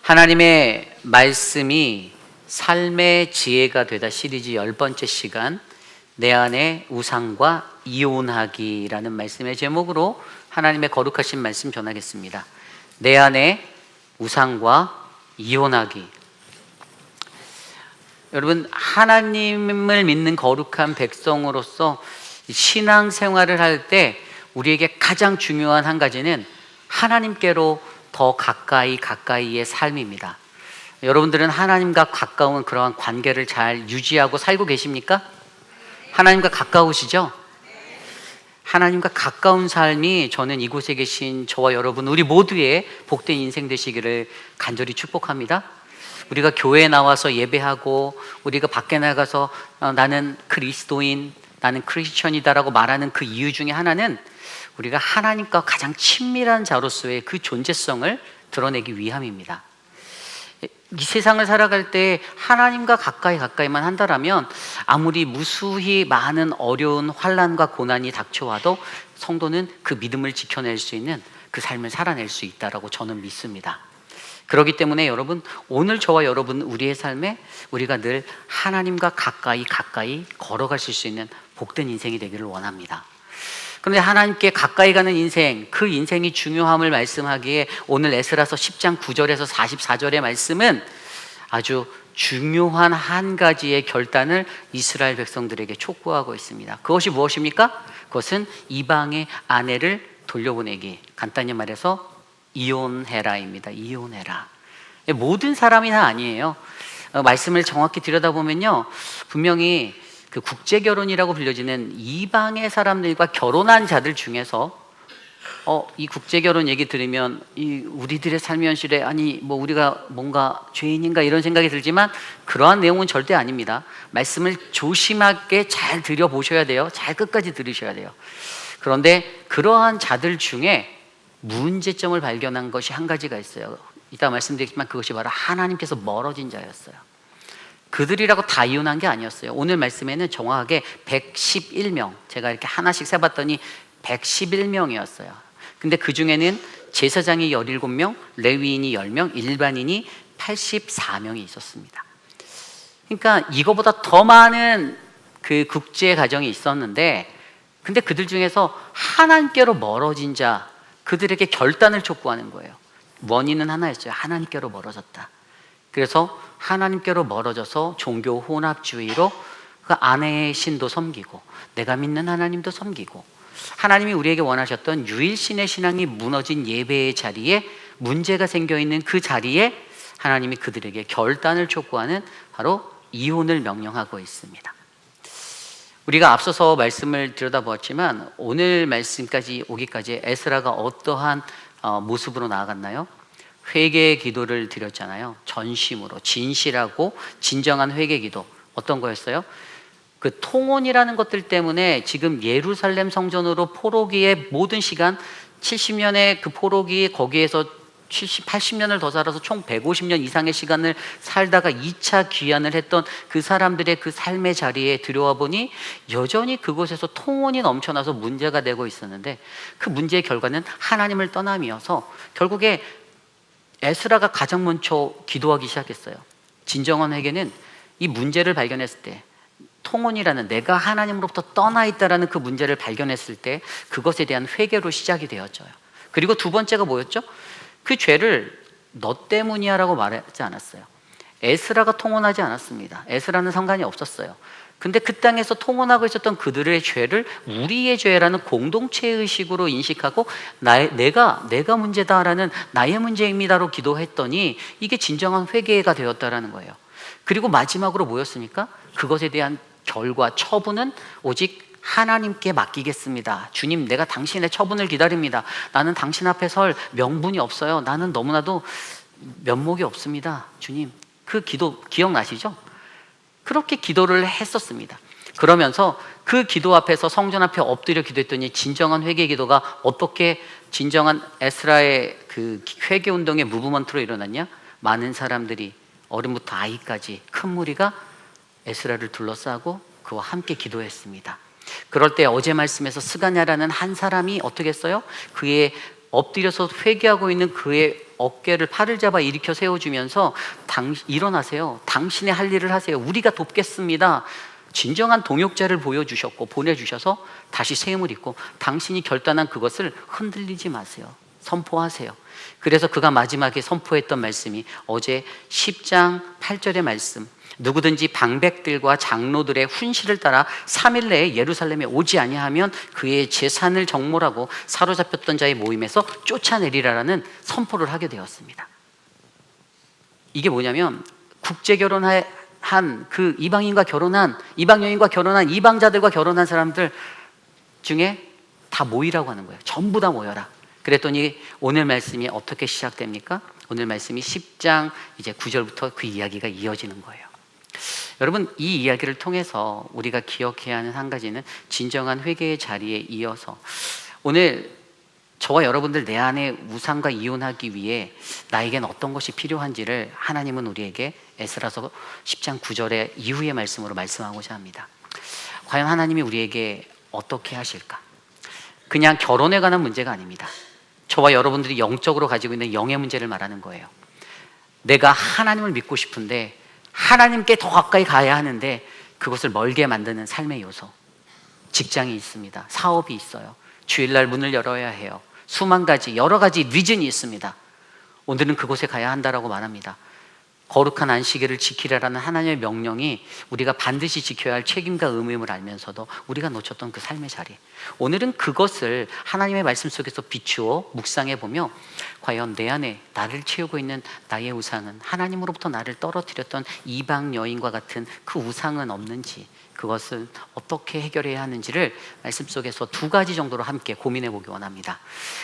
하나님의 말씀이 삶의 지혜가 되다 시리즈 10번째 시간, 내 안에 우상과 이혼하기라는 말씀의 제목으로 하나님의 거룩하신 말씀 전하겠습니다. 내 안에 우상과 이혼하기. 여러분, 하나님을 믿는 거룩한 백성으로서 신앙생활을 할 때 우리에게 가장 중요한 한 가지는 하나님께로 더 가까이의 삶입니다. 여러분들은 하나님과 가까운 그러한 관계를 잘 유지하고 살고 계십니까? 하나님과 가까우시죠? 하나님과 가까운 삶이 저는 이곳에 계신 저와 여러분 우리 모두의 복된 인생 되시기를 간절히 축복합니다. 우리가 교회에 나와서 예배하고 우리가 밖에 나가서 나는 그리스도인, 나는 크리스천이다라고 말하는 그 이유 중에 하나는 우리가 하나님과 가장 친밀한 자로서의 그 존재성을 드러내기 위함입니다. 이 세상을 살아갈 때 하나님과 가까이만 한다라면 아무리 무수히 많은 어려운 환난과 고난이 닥쳐와도 성도는 그 믿음을 지켜낼 수 있는 그 삶을 살아낼 수 있다라고 저는 믿습니다. 그렇기 때문에 여러분, 오늘 저와 여러분 우리의 삶에 우리가 늘 하나님과 가까이 걸어가실 수 있는 복된 인생이 되기를 원합니다. 그런데 하나님께 가까이 가는 인생, 그 인생이 중요함을 말씀하기에 오늘 에스라서 10장 9절에서 44절의 말씀은 아주 중요한 한 가지의 결단을 이스라엘 백성들에게 촉구하고 있습니다. 그것이 무엇입니까? 그것은 이방의 아내를 돌려보내기, 간단히 말해서 이혼해라입니다. 이혼해라. 모든 사람이 다 아니에요. 말씀을 정확히 들여다보면요, 분명히 그 국제결혼이라고 불려지는 이방의 사람들과 결혼한 자들 중에서 이 국제결혼 얘기 들으면 우리들의 삶의 현실에 우리가 뭔가 죄인인가 이런 생각이 들지만 그러한 내용은 절대 아닙니다. 말씀을 조심하게 잘 들여보셔야 돼요. 잘 끝까지 들으셔야 돼요. 그런데 그러한 자들 중에 문제점을 발견한 것이 한 가지가 있어요. 이따 말씀드리겠지만 그것이 바로 하나님께서 멀어진 자였어요. 그들이라고 다 이혼한 게 아니었어요. 오늘 말씀에는 정확하게 111명, 제가 이렇게 하나씩 세봤더니 111명이었어요. 근데 그 중에는 제사장이 17명, 레위인이 10명, 일반인이 84명이 있었습니다. 그러니까 이거보다 더 많은 그 국제 가정이 있었는데, 근데 그들 중에서 하나님께로 멀어진 자, 그들에게 결단을 촉구하는 거예요. 원인은 하나였어요. 하나님께로 멀어졌다. 그래서 하나님께로 멀어져서 종교 혼합주의로 그 아내의 신도 섬기고 내가 믿는 하나님도 섬기고, 하나님이 우리에게 원하셨던 유일신의 신앙이 무너진 예배의 자리에 문제가 생겨있는 그 자리에 하나님이 그들에게 결단을 촉구하는 바로 이혼을 명령하고 있습니다. 우리가 앞서서 말씀을 들여다보았지만 오늘 말씀까지 오기까지 에스라가 어떠한 모습으로 나아갔나요? 회개 기도를 드렸잖아요. 전심으로 진실하고 진정한 회개 기도. 어떤 거였어요? 그 통혼이라는 것들 때문에 지금 예루살렘 성전으로 포로기의 모든 시간 70년의 그 포로기, 거기에서 70, 80년을 더 살아서 총 150년 이상의 시간을 살다가 2차 귀환을 했던 그 사람들의 그 삶의 자리에 들어와 보니 여전히 그곳에서 통혼이 넘쳐나서 문제가 되고 있었는데, 그 문제의 결과는 하나님을 떠남이어서 결국에 에스라가 가장 먼저 기도하기 시작했어요. 진정한 회개는 이 문제를 발견했을 때, 통혼이라는 내가 하나님으로부터 떠나 있다라는 그 문제를 발견했을 때 그것에 대한 회개로 시작이 되어져요. 그리고 두 번째가 뭐였죠? 그 죄를 너 때문이야 라고 말하지 않았어요. 에스라가 통혼하지 않았습니다. 에스라는 상관이 없었어요. 근데 그 땅에서 통혼하고 있었던 그들의 죄를 우리의 죄라는 공동체 의식으로 인식하고 내가 문제다라는 나의 문제입니다로 기도했더니 이게 진정한 회개가 되었다라는 거예요. 그리고 마지막으로 뭐였습니까? 그것에 대한 결과, 처분은 오직 하나님께 맡기겠습니다. 주님, 내가 당신의 처분을 기다립니다. 나는 당신 앞에 설 명분이 없어요. 나는 너무나도 면목이 없습니다. 주님, 그 기도 기억나시죠? 그렇게 기도를 했었습니다. 그러면서 그 기도 앞에서 성전 앞에 엎드려 기도했더니 진정한 회개 기도가 어떻게 진정한 에스라의 그 회개 운동의 무브먼트로 일어났냐? 많은 사람들이 어른부터 아이까지 큰 무리가 에스라를 둘러싸고 그와 함께 기도했습니다. 그럴 때 어제 말씀에서 스가냐라는 한 사람이 어떻게 했어요? 그의 엎드려서 회개하고 있는 그의 어깨를 팔을 잡아 일으켜 세워주면서 일어나세요. 당신의 할 일을 하세요. 우리가 돕겠습니다. 진정한 동역자를 보여주셨고 보내주셔서 다시 새 힘을 입고 당신이 결단한 그것을 흔들리지 마세요. 선포하세요. 그래서 그가 마지막에 선포했던 말씀이 어제 10장 8절의 말씀, 누구든지 방백들과 장로들의 훈시를 따라 3일 내에 예루살렘에 오지 아니하면 그의 재산을 정몰하고 사로잡혔던 자의 모임에서 쫓아내리라라는 선포를 하게 되었습니다. 이게 뭐냐면 국제 결혼한 그 이방 여인과 결혼한 이방자들과 결혼한 사람들 중에 다 모이라고 하는 거예요. 전부 다 모여라. 그랬더니 오늘 말씀이 어떻게 시작됩니까? 오늘 말씀이 10장 이제 9절부터 그 이야기가 이어지는 거예요. 여러분, 이 이야기를 통해서 우리가 기억해야 하는 한 가지는 진정한 회개의 자리에 이어서 오늘 저와 여러분들 내 안에 우상과 이혼하기 위해 나에겐 어떤 것이 필요한지를 하나님은 우리에게 에스라서 10장 9절의 이후의 말씀으로 말씀하고자 합니다. 과연 하나님이 우리에게 어떻게 하실까? 그냥 결혼에 관한 문제가 아닙니다. 저와 여러분들이 영적으로 가지고 있는 영의 문제를 말하는 거예요. 내가 하나님을 믿고 싶은데 하나님께 더 가까이 가야 하는데 그것을 멀게 만드는 삶의 요소. 직장이 있습니다. 사업이 있어요. 주일날 문을 열어야 해요. 수만 가지 여러 가지 리즌이 있습니다. 오늘은 그곳에 가야 한다라고 말합니다. 거룩한 안식일을 지키라라는 하나님의 명령이 우리가 반드시 지켜야 할 책임과 의무임을 알면서도 우리가 놓쳤던 그 삶의 자리, 오늘은 그것을 하나님의 말씀 속에서 비추어 묵상해 보며 과연 내 안에 나를 채우고 있는 나의 우상은, 하나님으로부터 나를 떨어뜨렸던 이방 여인과 같은 그 우상은 없는지, 그것은 어떻게 해결해야 하는지를 말씀 속에서 두 가지 정도로 함께 고민해 보기 원합니다.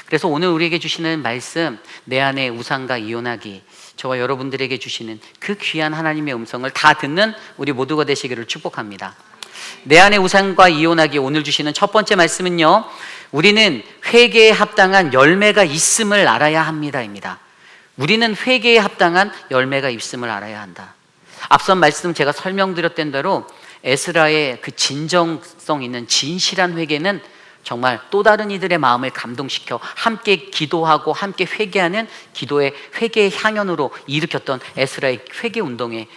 그래서 오늘 우리에게 주시는 말씀, 내 안에 우상과 이혼하기, 저와 여러분들에게 주시는 그 귀한 하나님의 음성을 다 듣는 우리 모두가 되시기를 축복합니다. 내 안에 우상과 이혼하기, 오늘 주시는 첫 번째 말씀은요, 우리는 회개에 합당한 열매가 있음을 알아야 합니다입니다. 우리는 회개에 합당한 열매가 있음을 알아야 한다. 앞선 말씀 제가 설명드렸던 대로 에스라의 그 진정성 있는 진실한 회개는 정말 또 다른 이들의 마음을 감동시켜 함께 기도하고 함께 회개하는 기도의 회개의 향연으로 일으켰던 에스라의 회개 운동의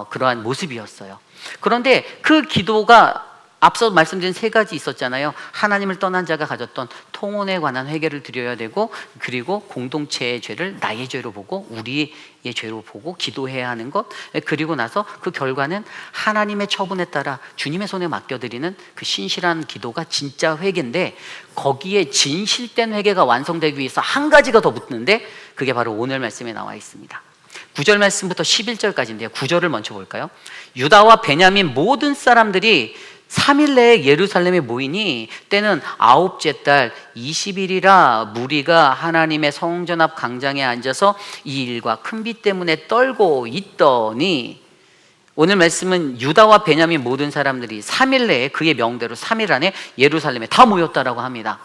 그러한 모습이었어요. 그런데 그 기도가 앞서 말씀드린 세 가지 있었잖아요. 하나님을 떠난 자가 가졌던 통혼에 관한 회개를 드려야 되고, 그리고 공동체의 죄를 나의 죄로 보고 우리의 죄로 보고 기도해야 하는 것, 그리고 나서 그 결과는 하나님의 처분에 따라 주님의 손에 맡겨드리는 그 신실한 기도가 진짜 회개인데, 거기에 진실된 회개가 완성되기 위해서 한 가지가 더 붙는데 그게 바로 오늘 말씀에 나와 있습니다. 9절 말씀부터 11절까지인데요. 9절을 먼저 볼까요? 유다와 베냐민 모든 사람들이 3일 내에 예루살렘에 모이니 때는 9째 달 20일이라 무리가 하나님의 성전 앞 광장에 앉아서 이 일과 큰 비 때문에 떨고 있더니, 오늘 말씀은 유다와 베냐민 모든 사람들이 3일 내에 그의 명대로 3일 안에 예루살렘에 다 모였다라고 합니다.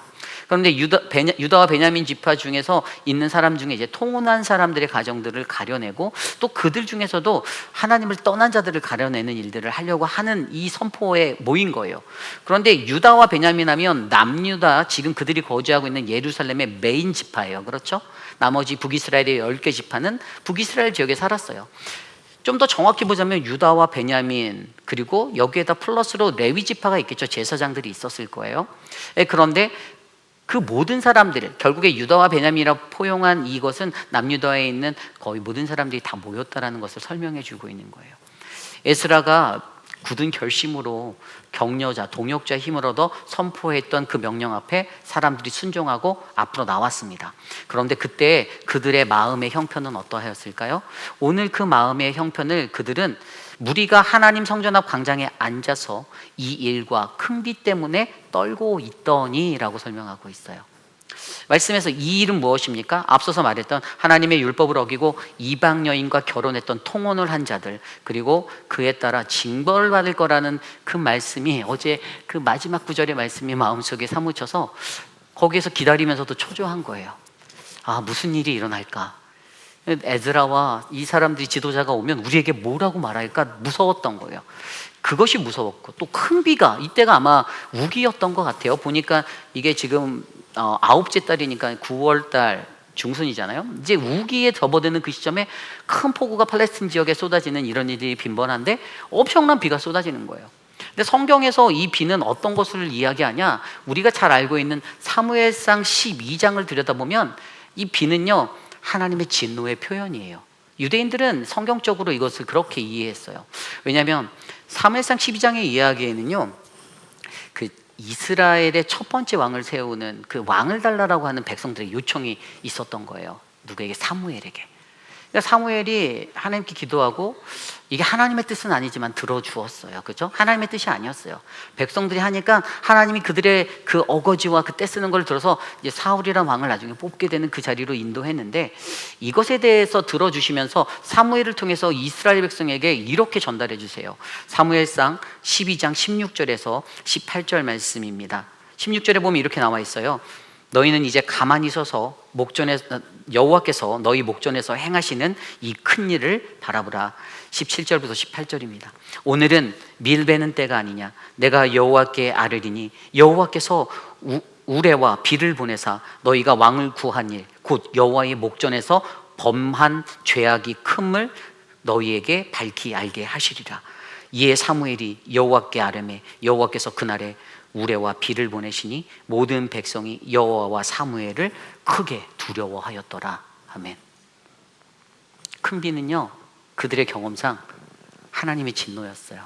그런데 유다와 베냐민 지파 중에서 있는 사람 중에 이제 통혼한 사람들의 가정들을 가려내고, 또 그들 중에서도 하나님을 떠난 자들을 가려내는 일들을 하려고 하는 이 선포에 모인 거예요. 그런데 유다와 베냐민 하면 남유다, 지금 그들이 거주하고 있는 예루살렘의 메인 지파예요. 그렇죠? 나머지 북이스라엘의 10개 지파는 북이스라엘 지역에 살았어요. 좀 더 정확히 보자면 유다와 베냐민, 그리고 여기에다 플러스로 레위 지파가 있겠죠. 제사장들이 있었을 거예요. 그런데 그 모든 사람들, 결국에 유다와 베냐민이라고 포용한 이것은 남유다에 있는 거의 모든 사람들이 다 모였다라는 것을 설명해 주고 있는 거예요. 에스라가 굳은 결심으로 격려자, 동역자 힘을 얻어 선포했던 그 명령 앞에 사람들이 순종하고 앞으로 나왔습니다. 그런데 그때 그들의 마음의 형편은 어떠하였을까요? 오늘 그 마음의 형편을 그들은 무리가 하나님 성전 앞 광장에 앉아서 이 일과 큰 비 때문에 떨고 있더니 라고 설명하고 있어요. 말씀에서 이 일은 무엇입니까? 앞서서 말했던 하나님의 율법을 어기고 이방 여인과 결혼했던 통혼을 한 자들, 그리고 그에 따라 징벌을 받을 거라는 그 말씀이, 어제 그 마지막 구절의 말씀이 마음속에 사무쳐서 거기에서 기다리면서도 초조한 거예요. 아, 무슨 일이 일어날까? 에즈라와 이 사람들이 지도자가 오면 우리에게 뭐라고 말할까 무서웠던 거예요. 그것이 무서웠고, 또 큰 비가, 이때가 아마 우기였던 것 같아요. 보니까 이게 지금 아홉째 달이니까 9월 달 중순이잖아요. 이제 우기에 접어드는 그 시점에 큰 폭우가 팔레스틴 지역에 쏟아지는 이런 일이 빈번한데 엄청난 비가 쏟아지는 거예요. 근데 성경에서 이 비는 어떤 것을 이야기하냐, 우리가 잘 알고 있는 사무엘상 12장을 들여다보면 이 비는요, 하나님의 진노의 표현이에요. 유대인들은 성경적으로 이것을 그렇게 이해했어요. 왜냐하면 사무엘상 12장의 이야기에는요, 그 이스라엘의 첫 번째 왕을 세우는 그 왕을 달라라고 하는 백성들의 요청이 있었던 거예요. 누구에게? 사무엘에게. 그러니까 사무엘이 하나님께 기도하고, 이게 하나님의 뜻은 아니지만 들어주었어요. 그죠? 하나님의 뜻이 아니었어요. 백성들이 하니까 하나님이 그들의 그 어거지와 그 떼쓰는 걸 들어서 이제 사울이란 왕을 나중에 뽑게 되는 그 자리로 인도했는데, 이것에 대해서 들어주시면서 사무엘을 통해서 이스라엘 백성에게 이렇게 전달해 주세요. 사무엘상 12장 16절에서 18절 말씀입니다. 16절에 보면 이렇게 나와 있어요. 너희는 이제 가만히 서서 여호와께서 너희 목전에서 행하시는 이 큰 일을 바라보라. 17절부터 18절입니다. 오늘은 밀 베는 때가 아니냐. 내가 여호와께 아뢰리니 여호와께서 우레와 비를 보내사 너희가 왕을 구한 일, 곧 여호와의 목전에서 범한 죄악이 큼을 너희에게 밝히 알게 하시리라. 이에 사무엘이 여호와께 아뢰매 여호와께서 그날에 우레와 비를 보내시니 모든 백성이 여호와와 사무엘을 크게 두려워하였더라. 아멘. 큰 비는요, 그들의 경험상 하나님의 진노였어요.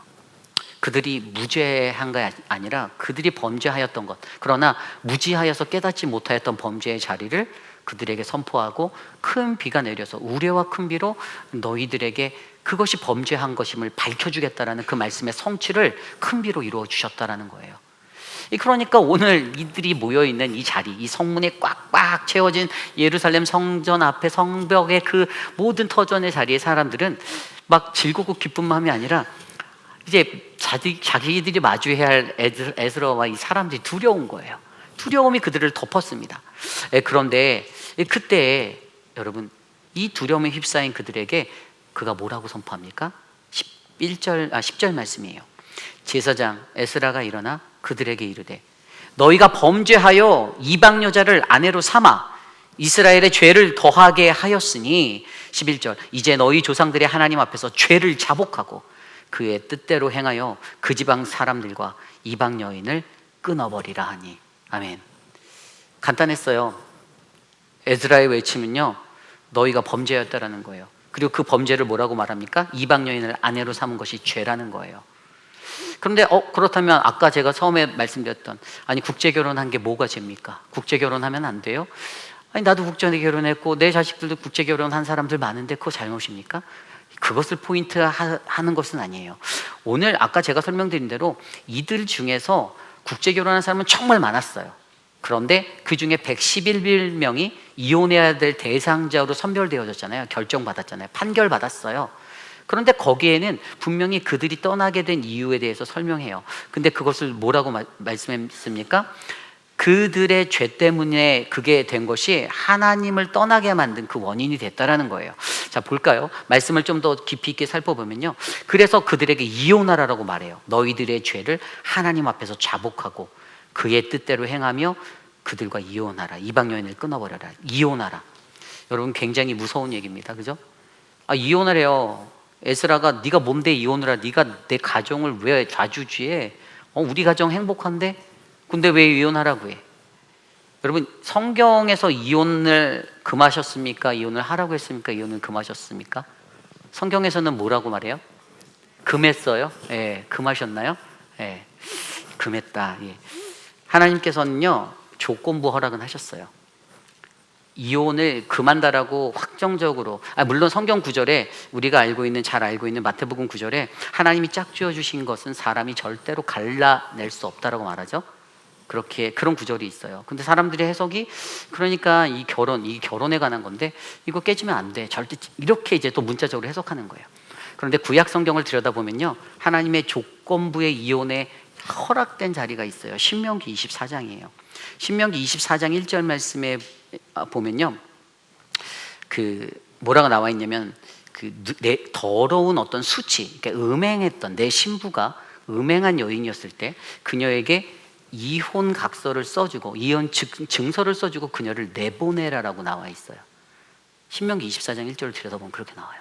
그들이 무죄한 게 아니라 그들이 범죄하였던 것, 그러나 무지하여서 깨닫지 못하였던 범죄의 자리를 그들에게 선포하고 큰 비가 내려서 우레와 큰 비로 너희들에게 그것이 범죄한 것임을 밝혀주겠다라는 그 말씀의 성취를 큰 비로 이루어 주셨다라는 거예요. 그러니까 오늘 이들이 모여있는 이 자리, 이 성문에 꽉꽉 채워진 예루살렘 성전 앞에 성벽의 그 모든 터전의 자리에 사람들은 막 즐겁고 기쁜 마음이 아니라 이제 자기들이 마주해야 할 에스라와 이 사람들이 두려운 거예요. 두려움이 그들을 덮었습니다. 그런데 그때 여러분, 이 두려움에 휩싸인 그들에게 그가 뭐라고 선포합니까? 10절 말씀이에요. 제사장 에스라가 일어나 그들에게 이르되 너희가 범죄하여 이방 여자를 아내로 삼아 이스라엘의 죄를 더하게 하였으니 11절 이제 너희 조상들의 하나님 앞에서 죄를 자복하고 그의 뜻대로 행하여 그 지방 사람들과 이방 여인을 끊어버리라 하니. 아멘. 간단했어요. 에스라의 외침은요, 너희가 범죄였다라는 거예요. 그리고 그 범죄를 뭐라고 말합니까? 이방 여인을 아내로 삼은 것이 죄라는 거예요. 그런데 그렇다면 아까 제가 처음에 말씀드렸던, 아니 국제 결혼한 게 뭐가 죄입니까? 국제 결혼하면 안 돼요? 아니 나도 국제 결혼했고 내 자식들도 국제 결혼한 사람들 많은데 그거 잘못입니까? 그것을 포인트 하는 것은 아니에요. 오늘 아까 제가 설명드린 대로 이들 중에서 국제 결혼한 사람은 정말 많았어요. 그런데 그 중에 111명이 이혼해야 될 대상자로 선별되어졌잖아요. 결정받았잖아요. 판결받았어요. 그런데 거기에는 분명히 그들이 떠나게 된 이유에 대해서 설명해요. 근데 그것을 뭐라고 말씀했습니까? 그들의 죄 때문에 그게 된 것이 하나님을 떠나게 만든 그 원인이 됐다라는 거예요. 자, 볼까요? 말씀을 좀 더 깊이 있게 살펴보면요, 그래서 그들에게 이혼하라라고 말해요. 너희들의 죄를 하나님 앞에서 자복하고 그의 뜻대로 행하며 그들과 이혼하라. 이방 여인을 끊어버려라. 이혼하라. 여러분, 굉장히 무서운 얘기입니다. 그죠? 이혼하래요. 에스라가 네가 뭔데 이혼을 하? 네가 내 가정을 왜 좌지우지해? 우리 가정 행복한데? 근데 왜 이혼하라고 해? 여러분, 성경에서 이혼을 금하셨습니까? 이혼을 하라고 했습니까? 이혼을 금하셨습니까? 성경에서는 뭐라고 말해요? 금했어요? 예, 금하셨나요? 예, 금했다. 예. 하나님께서는요, 조건부 허락은 하셨어요. 이혼을 금한다라고 확정적으로, 물론 성경 구절에 우리가 잘 알고 있는 마태복음 구절에 하나님이 짝지어 주신 것은 사람이 절대로 갈라낼 수 없다라고 말하죠. 그런 구절이 있어요. 근데 사람들의 해석이, 그러니까 이 결혼에 관한 건데 이거 깨지면 안 돼, 절대, 이렇게 이제 또 문자적으로 해석하는 거예요. 그런데 구약 성경을 들여다보면요, 하나님의 조건부의 이혼에 허락된 자리가 있어요. 신명기 24장이에요. 신명기 24장 1절 말씀에 보면요, 뭐라고 나와 있냐면 내 더러운 어떤 수치, 그러니까 음행했던 내 신부가 음행한 여인이었을 때 그녀에게 이혼 각서를 써주고 이혼 증서를 써주고 그녀를 내보내라라고 나와 있어요. 신명기 24장 1절을 들여다보면 그렇게 나와요.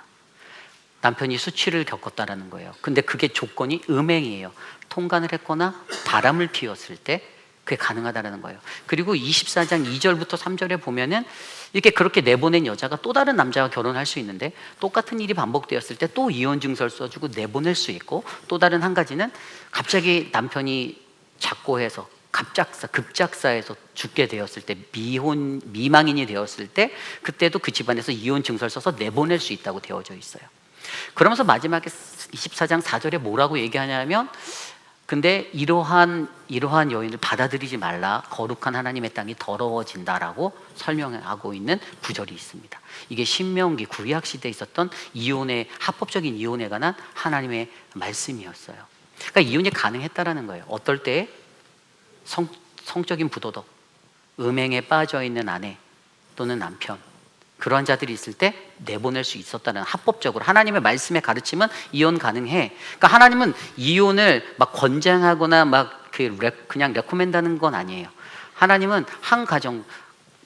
남편이 수치를 겪었다라는 거예요. 근데 그게 조건이 음행이에요. 통간을 했거나 바람을 피웠을 때 그게 가능하다라는 거예요. 그리고 24장 2절부터 3절에 보면은 이렇게 그렇게 내보낸 여자가 또 다른 남자와 결혼할 수 있는데 똑같은 일이 반복되었을 때 또 이혼 증서를 써주고 내보낼 수 있고, 또 다른 한 가지는 갑자기 남편이 작고해서 급작사해서 죽게 되었을 때, 미망인이 되었을 때 그때도 그 집안에서 이혼 증서를 써서 내보낼 수 있다고 되어져 있어요. 그러면서 마지막에 24장 4절에 뭐라고 얘기하냐면, 근데 이러한 여인을 받아들이지 말라, 거룩한 하나님의 땅이 더러워진다라고 설명하고 있는 구절이 있습니다. 이게 신명기 구약 시대에 있었던 합법적인 이혼에 관한 하나님의 말씀이었어요. 그러니까 이혼이 가능했다라는 거예요. 어떨 때 성적인 부도덕, 음행에 빠져 있는 아내 또는 남편, 그러한 자들이 있을 때 내보낼 수 있었다는, 합법적으로 하나님의 말씀의 가르침은 이혼 가능해. 그러니까 하나님은 이혼을 막 권장하거나 막 그냥 레코멘드하는 건 아니에요. 하나님은 한 가정,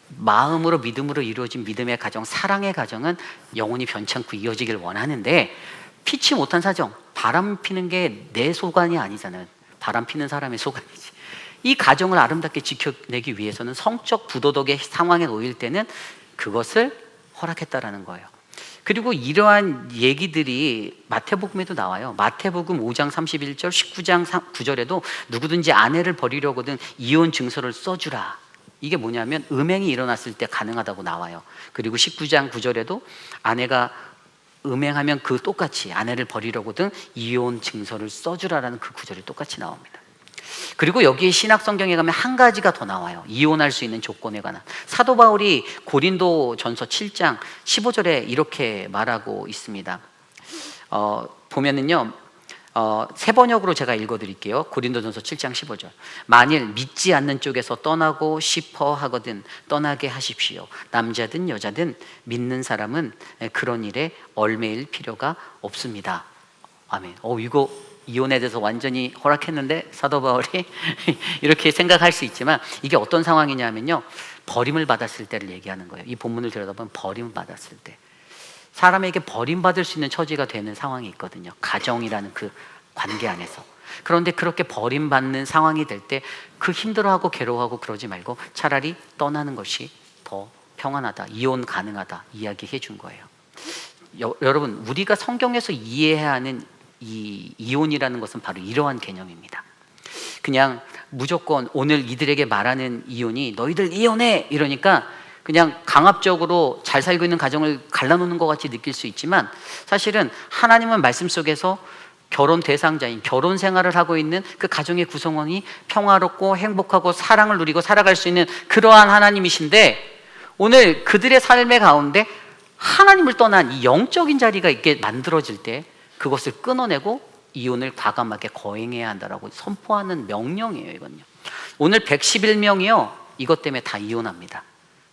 마음으로 믿음으로 이루어진 믿음의 가정, 사랑의 가정은 영원히 변치 않고 이어지길 원하는데, 피치 못한 사정, 바람 피는 게 내 소관이 아니잖아요. 바람 피는 사람의 소관이지. 이 가정을 아름답게 지켜내기 위해서는 성적 부도덕의 상황에 놓일 때는 그것을 허락했다라는 거예요. 그리고 이러한 얘기들이 마태복음에도 나와요. 마태복음 5장 31절, 19장 9절에도 누구든지 아내를 버리려거든 이혼 증서를 써주라. 이게 뭐냐면 음행이 일어났을 때 가능하다고 나와요. 그리고 19장 9절에도 아내가 음행하면 그 똑같이 아내를 버리려거든 이혼 증서를 써주라라는 그 구절이 똑같이 나옵니다. 그리고 여기에 신약 성경에 가면 한 가지가 더 나와요. 이혼할 수 있는 조건에 관한. 사도 바울이 고린도전서 7장 15절에 이렇게 말하고 있습니다. 보면은요, 세 번역으로 제가 읽어드릴게요. 고린도전서 7장 15절. 만일 믿지 않는 쪽에서 떠나고 싶어 하거든 떠나게 하십시오. 남자든 여자든 믿는 사람은 그런 일에 얽매일 필요가 없습니다. 아멘. 이거 이혼에 대해서 완전히 허락했는데 사도 바울이 이렇게 생각할 수 있지만, 이게 어떤 상황이냐면요, 버림을 받았을 때를 얘기하는 거예요. 이 본문을 들여다보면 버림을 받았을 때, 사람에게 버림받을 수 있는 처지가 되는 상황이 있거든요. 가정이라는 그 관계 안에서. 그런데 그렇게 버림받는 상황이 될 때 그 힘들어하고 괴로워하고 그러지 말고 차라리 떠나는 것이 더 평안하다, 이혼 가능하다 이야기해 준 거예요. 여러분, 우리가 성경에서 이해해야 하는 이 이혼이라는 것은 바로 이러한 개념입니다. 그냥 무조건 오늘 이들에게 말하는 이혼이 너희들 이혼해 이러니까 그냥 강압적으로 잘 살고 있는 가정을 갈라놓는 것 같이 느낄 수 있지만, 사실은 하나님은 말씀 속에서 결혼 대상자인, 결혼 생활을 하고 있는 그 가정의 구성원이 평화롭고 행복하고 사랑을 누리고 살아갈 수 있는 그러한 하나님이신데, 오늘 그들의 삶의 가운데 하나님을 떠난 이 영적인 자리가 있게 만들어질 때 그것을 끊어내고 이혼을 과감하게 거행해야 한다라고 선포하는 명령이에요. 이건요, 오늘 111명이요 이것 때문에 다 이혼합니다.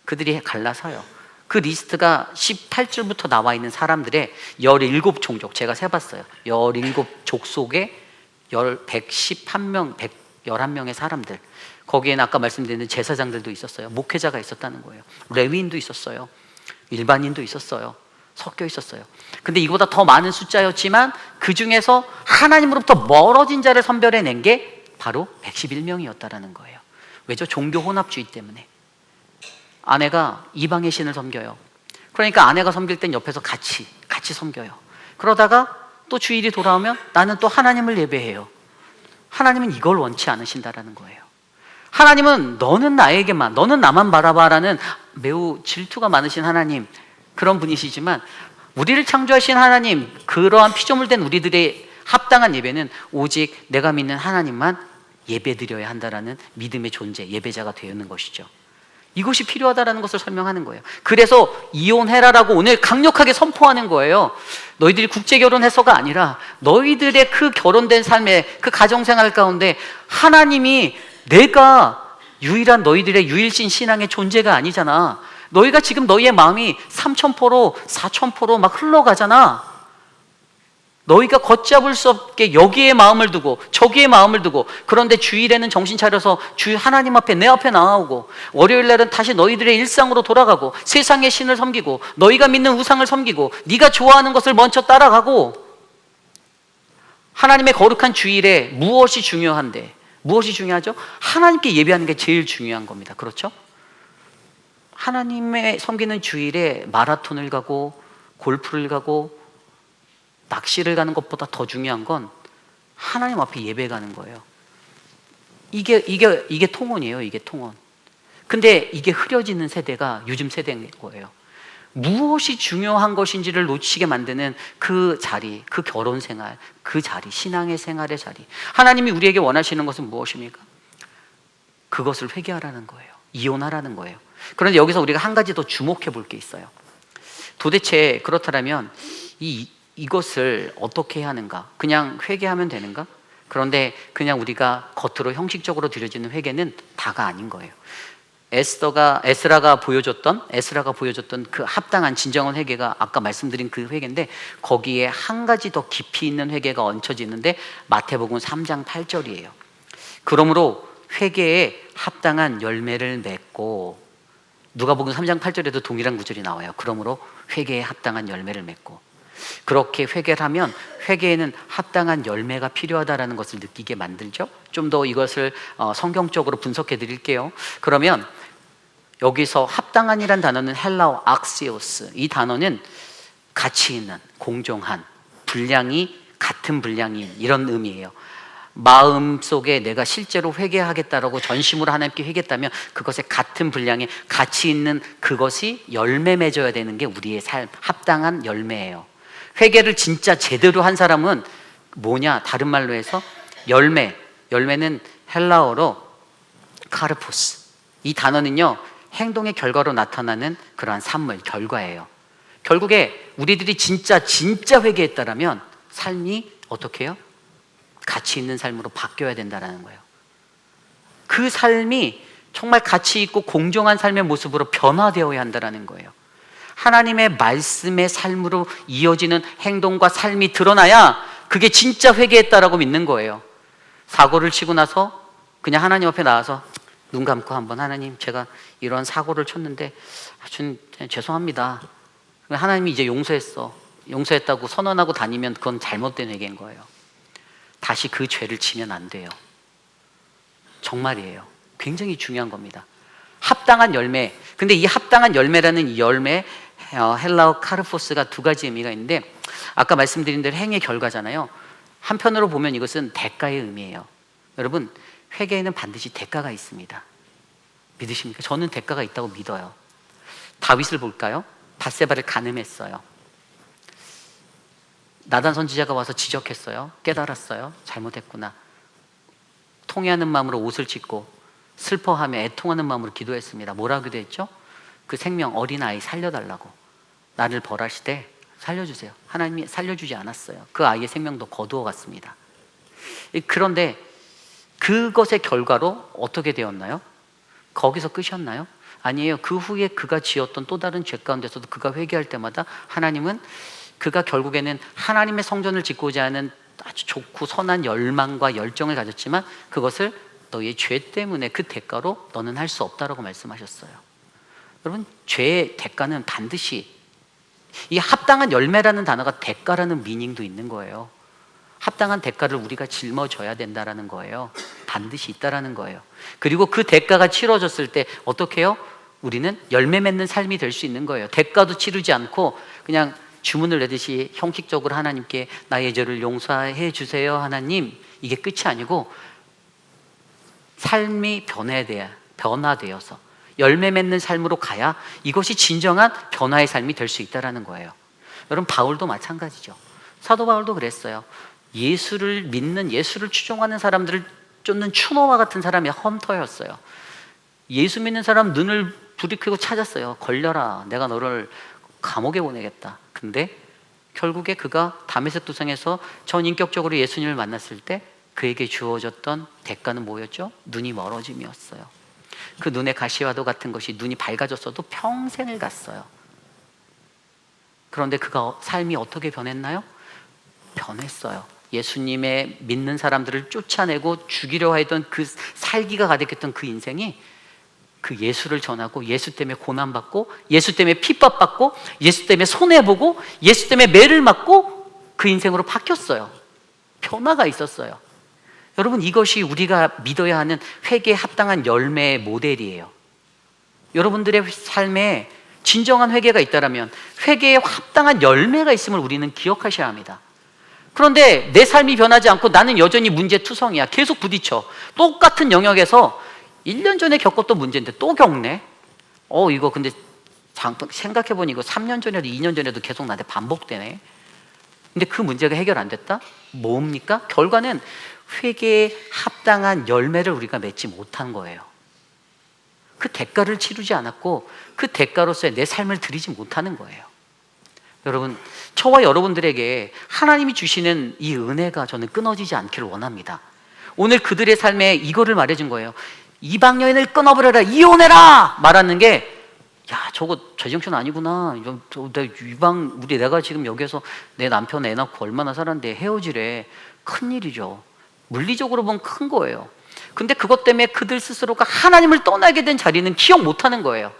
그들이 갈라서요. 그 리스트가 18절부터 나와 있는 사람들의 17종족, 제가 세봤어요. 17족 속에 111명, 111명의 사람들, 거기에는 아까 말씀드린 제사장들도 있었어요. 목회자가 있었다는 거예요. 레위인도 있었어요. 일반인도 있었어요. 섞여 있었어요. 근데 이보다 더 많은 숫자였지만 그 중에서 하나님으로부터 멀어진 자를 선별해낸 게 바로 111명이었다라는 거예요. 왜죠? 종교 혼합주의 때문에. 아내가 이방의 신을 섬겨요. 그러니까 아내가 섬길 땐 옆에서 같이 섬겨요. 그러다가 또 주일이 돌아오면 나는 또 하나님을 예배해요. 하나님은 이걸 원치 않으신다라는 거예요. 하나님은 너는 나에게만, 너는 나만 바라봐라는 매우 질투가 많으신 하나님, 그런 분이시지만, 우리를 창조하신 하나님, 그러한 피조물된 우리들의 합당한 예배는 오직 내가 믿는 하나님만 예배드려야 한다라는 믿음의 존재, 예배자가 되는 것이죠. 이것이 필요하다라는 것을 설명하는 거예요. 그래서 이혼해라라고 오늘 강력하게 선포하는 거예요. 너희들이 국제결혼해서가 아니라 너희들의 그 결혼된 삶의 그 가정생활 가운데 하나님이, 내가 유일한 너희들의 유일신 신앙의 존재가 아니잖아. 너희가 지금 너희의 마음이 3000%, 4000% 막 흘러가잖아. 너희가 걷잡을 수 없게 여기에 마음을 두고 저기에 마음을 두고, 그런데 주일에는 정신 차려서 주 하나님 앞에 내 앞에 나오고, 월요일 날은 다시 너희들의 일상으로 돌아가고, 세상의 신을 섬기고, 너희가 믿는 우상을 섬기고, 네가 좋아하는 것을 먼저 따라가고, 하나님의 거룩한 주일에 무엇이 중요한데? 무엇이 중요하죠? 하나님께 예배하는 게 제일 중요한 겁니다. 그렇죠? 하나님의 섬기는 주일에 마라톤을 가고 골프를 가고 낚시를 가는 것보다 더 중요한 건 하나님 앞에 예배 가는 거예요. 이게 통혼이에요. 이게 통혼. 근데 이게 흐려지는 세대가 요즘 세대인 거예요. 무엇이 중요한 것인지를 놓치게 만드는 그 자리, 그 결혼 생활, 그 자리, 신앙의 생활의 자리. 하나님이 우리에게 원하시는 것은 무엇입니까? 그것을 회개하라는 거예요. 이혼하라는 거예요. 그런데 여기서 우리가 한 가지 더 주목해 볼 게 있어요. 도대체 그렇다면 이것을 어떻게 해야 하는가? 그냥 회개하면 되는가? 그런데 그냥 우리가 겉으로 형식적으로 드려지는 회개는 다가 아닌 거예요. 에스라가 보여줬던 그 합당한 진정한 회개가 아까 말씀드린 그 회개인데, 거기에 한 가지 더 깊이 있는 회개가 얹혀지는데 마태복음 3장 8절이에요. 그러므로 회개에 합당한 열매를 맺고, 누가복음 3장 8절에도 동일한 구절이 나와요. 그러므로 회개에 합당한 열매를 맺고. 그렇게 회개를 하면 회개에는 합당한 열매가 필요하다는 것을 느끼게 만들죠. 좀 더 이것을 성경적으로 분석해 드릴게요. 그러면 여기서 합당한이란 단어는 헬라어 악시오스, 이 단어는 가치 있는, 공정한, 분량이 같은 분량인 이런 의미예요. 마음속에 내가 실제로 회개하겠다라고 전심으로 하나님께 회개했다면 그것에 같은 분량의 가치 있는 그것이 열매 맺어야 되는 게 우리의 삶, 합당한 열매예요. 회개를 진짜 제대로 한 사람은 뭐냐? 다른 말로 해서 열매는 헬라어로 카르포스, 이 단어는요 행동의 결과로 나타나는 그러한 산물, 결과예요. 결국에 우리들이 진짜 회개했다라면 삶이 어떻게 해요? 가치 있는 삶으로 바뀌어야 된다는 거예요. 그 삶이 정말 가치 있고 공정한 삶의 모습으로 변화되어야 한다는 거예요. 하나님의 말씀의 삶으로 이어지는 행동과 삶이 드러나야 그게 진짜 회개했다라고 믿는 거예요. 사고를 치고 나서 그냥 하나님 앞에 나와서 눈 감고 한번, 하나님 제가 이런 사고를 쳤는데 아주 죄송합니다. 하나님이 이제 용서했다고 선언하고 다니면 그건 잘못된 회개인 거예요. 다시 그 죄를 지면 안 돼요. 정말이에요. 굉장히 중요한 겁니다. 합당한 열매. 근데 이 합당한 열매라는 이 열매, 헬라어 카르포스가 두 가지 의미가 있는데, 아까 말씀드린 대로 행의 결과잖아요. 한편으로 보면 이것은 대가의 의미예요. 여러분, 회개에는 반드시 대가가 있습니다. 믿으십니까? 저는 대가가 있다고 믿어요. 다윗을 볼까요? 밧세바를 간음했어요. 나단 선지자가 와서 지적했어요. 깨달았어요. 잘못했구나. 통회하는 마음으로 옷을 찢고 슬퍼하며 애통하는 마음으로 기도했습니다. 뭐라고 기도했죠? 그 생명, 어린아이 살려달라고. 나를 벌하시되 살려주세요. 하나님이 살려주지 않았어요. 그 아이의 생명도 거두어 갔습니다. 그런데 그것의 결과로 어떻게 되었나요? 거기서 끝이었나요? 아니에요. 그 후에 그가 지었던 또 다른 죄 가운데서도 그가 회개할 때마다 하나님은 그가 결국에는 하나님의 성전을 짓고자 하는 아주 좋고 선한 열망과 열정을 가졌지만 그것을 너의 죄 때문에 그 대가로 너는 할 수 없다라고 말씀하셨어요. 여러분, 죄의 대가는 반드시, 이 합당한 열매라는 단어가 대가라는 미닝도 있는 거예요. 합당한 대가를 우리가 짊어져야 된다라는 거예요. 반드시 있다라는 거예요. 그리고 그 대가가 치러졌을 때 어떻게 해요? 우리는 열매 맺는 삶이 될 수 있는 거예요. 대가도 치르지 않고 그냥 주문을 내듯이 형식적으로 하나님께 나의 죄를 용서해 주세요 하나님, 이게 끝이 아니고 삶이 변화되어서 열매 맺는 삶으로 가야 이것이 진정한 변화의 삶이 될 수 있다는 거예요. 여러분, 바울도 마찬가지죠. 사도 바울도 그랬어요. 예수를 믿는, 예수를 추종하는 사람들을 쫓는 추노와 같은 사람이 헌터였어요. 예수 믿는 사람 눈을 부리키고 찾았어요. 걸려라, 내가 너를 감옥에 보내겠다. 근데 결국에 그가 다메섹 도상에서 전인격적으로 예수님을 만났을 때 그에게 주어졌던 대가는 뭐였죠? 눈이 멀어짐이었어요. 그 눈에 가시와도 같은 것이 눈이 밝아졌어도 평생을 갔어요. 그런데 그가 삶이 어떻게 변했나요? 변했어요. 예수님의 믿는 사람들을 쫓아내고 죽이려 하던 그 살기가 가득했던 그 인생이 그 예수를 전하고 예수 때문에 고난받고 예수 때문에 핍박받고 예수 때문에 손해보고 예수 때문에 매를 맞고 그 인생으로 바뀌었어요. 변화가 있었어요. 여러분, 이것이 우리가 믿어야 하는 회개에 합당한 열매의 모델이에요. 여러분들의 삶에 진정한 회개가 있다면 회개에 합당한 열매가 있음을 우리는 기억하셔야 합니다. 그런데 내 삶이 변하지 않고 나는 여전히 문제투성이야. 계속 부딪혀. 똑같은 영역에서 1년 전에 겪었던 문제인데 또 겪네. 이거 근데 생각해보니 이거 3년 전에도 2년 전에도 계속 나한테 반복되네. 근데 그 문제가 해결 안 됐다? 뭡니까? 결과는 회개에 합당한 열매를 우리가 맺지 못한 거예요. 그 대가를 치르지 않았고 그 대가로서의 내 삶을 드리지 못하는 거예요. 여러분, 저와 여러분들에게 하나님이 주시는 이 은혜가 저는 끊어지지 않기를 원합니다. 오늘 그들의 삶에 이거를 말해준 거예요. 이방 여인을 끊어버려라, 이혼해라 말하는 게, 야, 저거 제정신 아니구나. 내가 지금 여기서 내 남편 애 낳고 얼마나 살았는데 헤어지래. 큰일이죠. 물리적으로 보면 큰 거예요. 근데 그것 때문에 그들 스스로가 하나님을 떠나게 된 자리는 기억 못하는 거예요.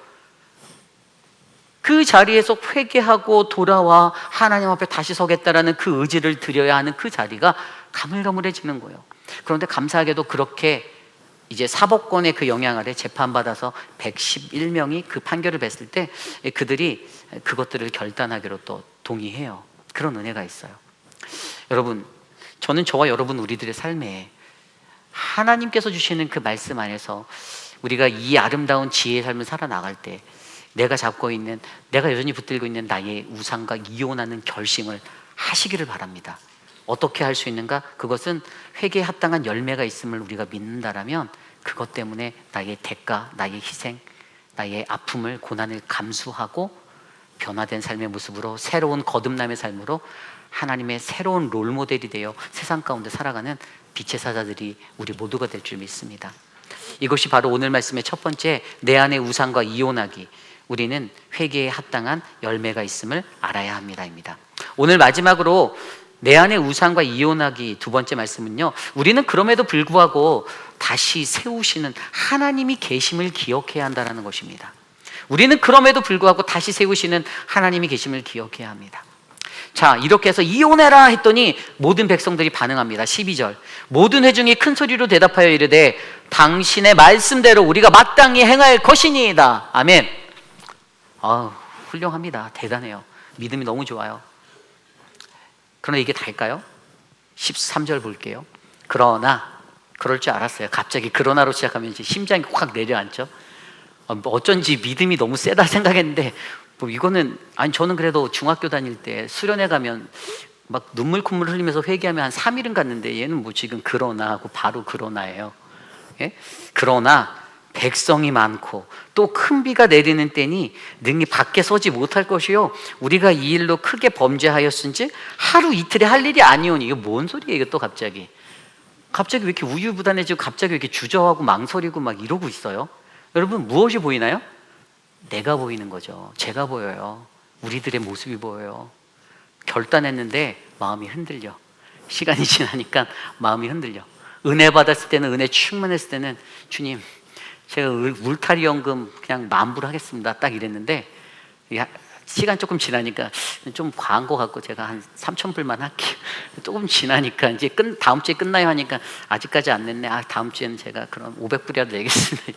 그 자리에서 회개하고 돌아와 하나님 앞에 다시 서겠다라는 그 의지를 드려야 하는 그 자리가 가물가물해지는 거예요. 그런데 감사하게도 그렇게 이제 사법권의 그 영향 아래 재판받아서 111명이 그 판결을 뵀을 때 그들이 그것들을 결단하기로 또 동의해요. 그런 은혜가 있어요. 여러분, 저는 저와 여러분 우리들의 삶에 하나님께서 주시는 그 말씀 안에서 우리가 이 아름다운 지혜의 삶을 살아나갈 때 내가 여전히 붙들고 있는 나의 우상과 이혼하는 결심을 하시기를 바랍니다. 어떻게 할 수 있는가? 그것은 회개에 합당한 열매가 있음을 우리가 믿는다라면 그것 때문에 나의 대가, 나의 희생, 나의 아픔을, 고난을 감수하고 변화된 삶의 모습으로 새로운 거듭남의 삶으로 하나님의 새로운 롤모델이 되어 세상 가운데 살아가는 빛의 사자들이 우리 모두가 될 줄 믿습니다. 이것이 바로 오늘 말씀의 첫 번째, 내 안의 우상과 이혼하기, 우리는 회개에 합당한 열매가 있음을 알아야 합니다입니다. 오늘 마지막으로 내 안의 우상과 이혼하기 두 번째 말씀은요, 우리는 그럼에도 불구하고 다시 세우시는 하나님이 계심을 기억해야 한다는 것입니다. 우리는 그럼에도 불구하고 다시 세우시는 하나님이 계심을 기억해야 합니다. 자, 이렇게 해서 이혼해라 했더니 모든 백성들이 반응합니다. 12절, 모든 회중이 큰 소리로 대답하여 이르되 당신의 말씀대로 우리가 마땅히 행할 것이니이다. 아멘. 훌륭합니다. 대단해요. 믿음이 너무 좋아요. 그러나 이게 다일까요? 13절 볼게요. 그러나, 그럴 줄 알았어요. 갑자기 그러나로 시작하면 이제 심장이 확 내려앉죠. 어쩐지 믿음이 너무 세다 생각했는데 이거는, 저는 그래도 중학교 다닐 때 수련회 가면 막 눈물 콧물 흘리면서 회개하면 한 3일은 갔는데 얘는 지금 그러나 하고 바로 그러나예요. 예? 그러나 백성이 많고 또 큰 비가 내리는 때니 능히 밖에 서지 못할 것이요 우리가 이 일로 크게 범죄하였은지 하루 이틀에 할 일이 아니오니. 이거 뭔 소리예요? 이거 또 갑자기 왜 이렇게 우유부단해지고 갑자기 왜 이렇게 주저하고 망설이고 막 이러고 있어요? 여러분, 무엇이 보이나요? 내가 보이는 거죠. 제가 보여요. 우리들의 모습이 보여요. 결단했는데 마음이 흔들려. 시간이 지나니까 마음이 흔들려. 은혜 받았을 때는, 은혜 충만했을 때는 주님, 제가 울타리 연금 그냥 만불 하겠습니다. 딱 이랬는데 시간 조금 지나니까 좀 과한 것 같고 제가 한 3,000불만 할게요. 조금 지나니까 이제 다음 주에 끝나요 하니까 아직까지 안 냈네. 다음 주에는 제가 그럼 500불이라도 내겠습니다.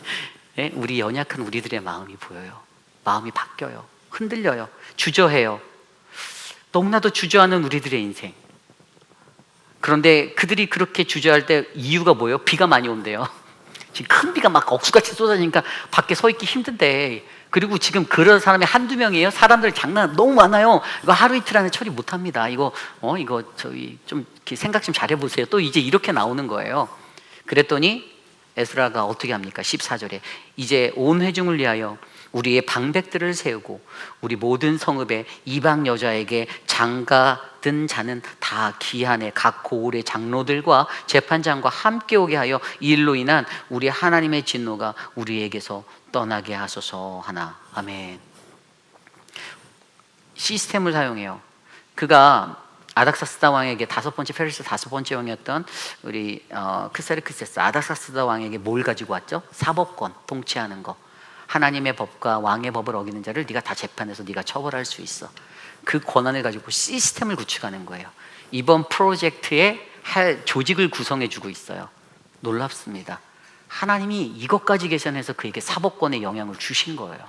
네? 우리 연약한 우리들의 마음이 보여요. 마음이 바뀌어요. 흔들려요. 주저해요. 너무나도 주저하는 우리들의 인생. 그런데 그들이 그렇게 주저할 때 이유가 뭐예요? 비가 많이 온대요. 지금 큰 비가 막 억수같이 쏟아지니까 밖에 서 있기 힘든데, 그리고 지금 그런 사람이 한두 명이에요. 사람들 장난 너무 많아요. 이거 하루 이틀 안에 처리 못합니다. 이거 저희 좀 생각 좀 잘해보세요. 또 이제 이렇게 나오는 거예요. 그랬더니 에스라가 어떻게 합니까? 14절에 이제 온 회중을 위하여 우리의 방백들을 세우고 우리 모든 성읍의 이방 여자에게 장가든 자는 다 기한에 각 고을의 장로들과 재판장과 함께 오게 하여 이 일로 인한 우리 하나님의 진노가 우리에게서 떠나게 하소서 하나. 아멘. 시스템을 사용해요. 그가 아닥사스다 왕에게 페르시아 다섯 번째 왕이었던 우리 크세르크세스 아닥사스다 왕에게 뭘 가지고 왔죠? 사법권, 통치하는 거. 하나님의 법과 왕의 법을 어기는 자를 네가 다 재판해서 네가 처벌할 수 있어. 그 권한을 가지고 시스템을 구축하는 거예요. 이번 프로젝트에 할 조직을 구성해주고 있어요. 놀랍습니다. 하나님이 이것까지 계산해서 그에게 사법권의 영향을 주신 거예요.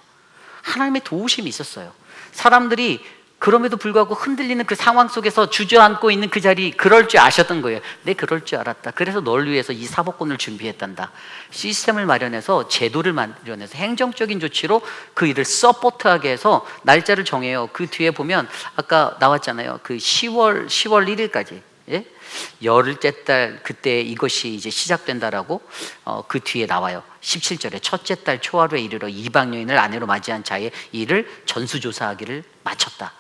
하나님의 도우심이 있었어요. 사람들이 그럼에도 불구하고 흔들리는 그 상황 속에서 주저앉고 있는 그 자리, 그럴 줄 아셨던 거예요. 내 그럴 줄 알았다. 그래서 널 위해서 이 사법권을 준비했단다. 시스템을 마련해서, 제도를 마련해서 행정적인 조치로 그 일을 서포트하게 해서 날짜를 정해요. 그 뒤에 보면 아까 나왔잖아요. 그 10월 1일까지. 예? 열째 달 그때 이것이 이제 시작된다라고 그 뒤에 나와요. 17절에 첫째 달 초하루에 이르러 이방 여인을 아내로 맞이한 자의 일을 전수조사하기를 마쳤다.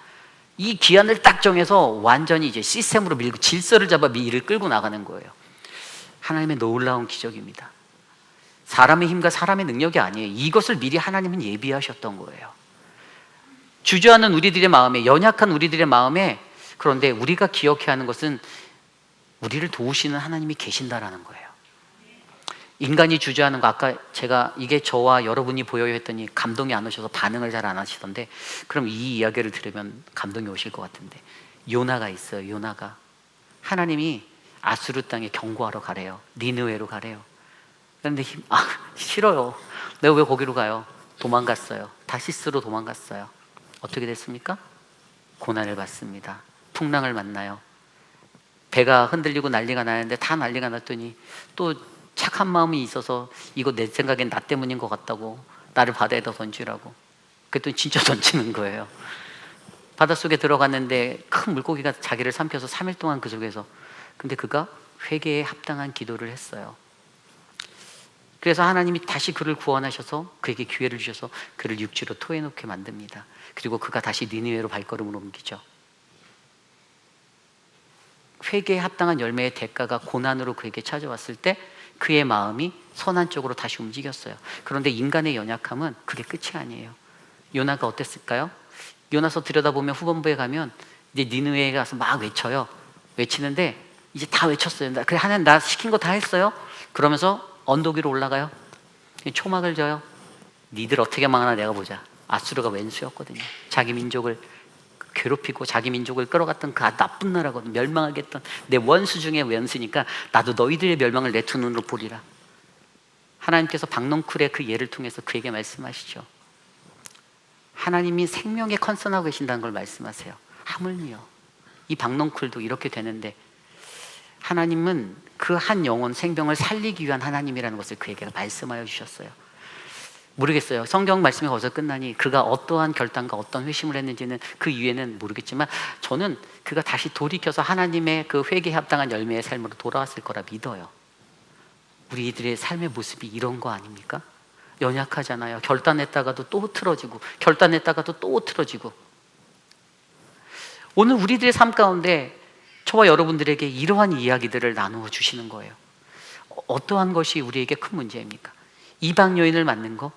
이 기한을 딱 정해서 완전히 이제 시스템으로 밀고 질서를 잡아 일을 끌고 나가는 거예요. 하나님의 놀라운 기적입니다. 사람의 힘과 사람의 능력이 아니에요. 이것을 미리 하나님은 예비하셨던 거예요. 주저하는 우리들의 마음에, 연약한 우리들의 마음에, 그런데 우리가 기억해야 하는 것은 우리를 도우시는 하나님이 계신다라는 거예요. 인간이 주저하는 거, 아까 제가 이게 저와 여러분이 보여요 했더니 감동이 안 오셔서 반응을 잘 안 하시던데, 그럼 이 이야기를 들으면 감동이 오실 것 같은데, 요나가 있어요. 요나가 하나님이 아수르 땅에 경고하러 가래요. 니느웨로 가래요. 그런데 싫어요. 내가 왜 거기로 가요? 도망갔어요. 다시스로 도망갔어요. 어떻게 됐습니까? 고난을 받습니다. 풍랑을 만나요. 배가 흔들리고 난리가 나는데 다 난리가 났더니 또 착한 마음이 있어서 이거 내 생각엔 나 때문인 것 같다고 나를 바다에다 던지라고. 그랬더니 진짜 던지는 거예요. 바닷속에 들어갔는데 큰 물고기가 자기를 삼켜서 3일 동안 그 속에서, 근데 그가 회개에 합당한 기도를 했어요. 그래서 하나님이 다시 그를 구원하셔서 그에게 기회를 주셔서 그를 육지로 토해놓게 만듭니다. 그리고 그가 다시 니느웨로 발걸음을 옮기죠. 회개에 합당한 열매의 대가가 고난으로 그에게 찾아왔을 때 그의 마음이 선한 쪽으로 다시 움직였어요. 그런데 인간의 연약함은 그게 끝이 아니에요. 요나가 어땠을까요? 요나서 들여다보면 후반부에 가면 이제 니느웨에 가서 막 외쳐요. 외치는데 이제 다 외쳤어요. 그래, 하나님 나 시킨 거 다 했어요. 그러면서 언덕 위로 올라가요. 초막을 져요. 니들 어떻게 망하나 내가 보자. 아수르가 왼수였거든요. 자기 민족을 괴롭히고 자기 민족을 끌어갔던 그 나쁜 나라거든. 멸망하게 했던 내 원수 중에 원수니까 나도 너희들의 멸망을 내 두 눈으로 보리라. 하나님께서 박넝쿨의 그 예를 통해서 그에게 말씀하시죠. 하나님이 생명에 컨선하고 계신다는 걸 말씀하세요. 하물며 이 박넝쿨도 이렇게 되는데 하나님은 그 한 영혼 생명을 살리기 위한 하나님이라는 것을 그에게 말씀하여 주셨어요. 모르겠어요. 성경 말씀이 거기서 끝나니 그가 어떠한 결단과 어떤 회심을 했는지는 그 이유에는 모르겠지만 저는 그가 다시 돌이켜서 하나님의 그 회개에 합당한 열매의 삶으로 돌아왔을 거라 믿어요. 우리들의 삶의 모습이 이런 거 아닙니까? 연약하잖아요. 결단했다가도 또 틀어지고 결단했다가도 또 틀어지고. 오늘 우리들의 삶 가운데 저와 여러분들에게 이러한 이야기들을 나누어 주시는 거예요. 어떠한 것이 우리에게 큰 문제입니까? 이방 여인을 맞는 거?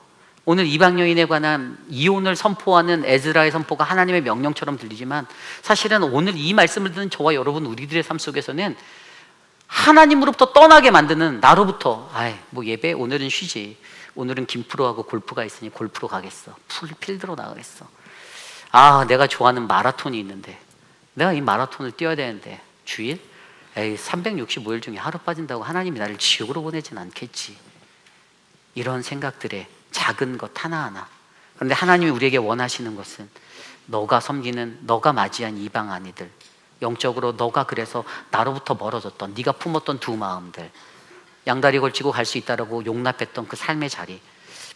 오늘 이방 여인에 관한 이혼을 선포하는 에즈라의 선포가 하나님의 명령처럼 들리지만 사실은 오늘 이 말씀을 듣는 저와 여러분 우리들의 삶 속에서는 하나님으로부터 떠나게 만드는 나로부터 뭐 예배 오늘은 쉬지, 오늘은 김프로하고 골프가 있으니 골프로 가겠어, 필드로 나가겠어, 내가 좋아하는 마라톤이 있는데 내가 이 마라톤을 뛰어야 되는데 주일? 365일 중에 하루 빠진다고 하나님이 나를 지옥으로 보내진 않겠지. 이런 생각들에 작은 것 하나하나. 그런데 하나님이 우리에게 원하시는 것은 너가 섬기는, 너가 맞이한 이방 아니들, 영적으로 너가 그래서 나로부터 멀어졌던, 네가 품었던 두 마음들, 양다리 걸치고 갈 수 있다라고 용납했던 그 삶의 자리,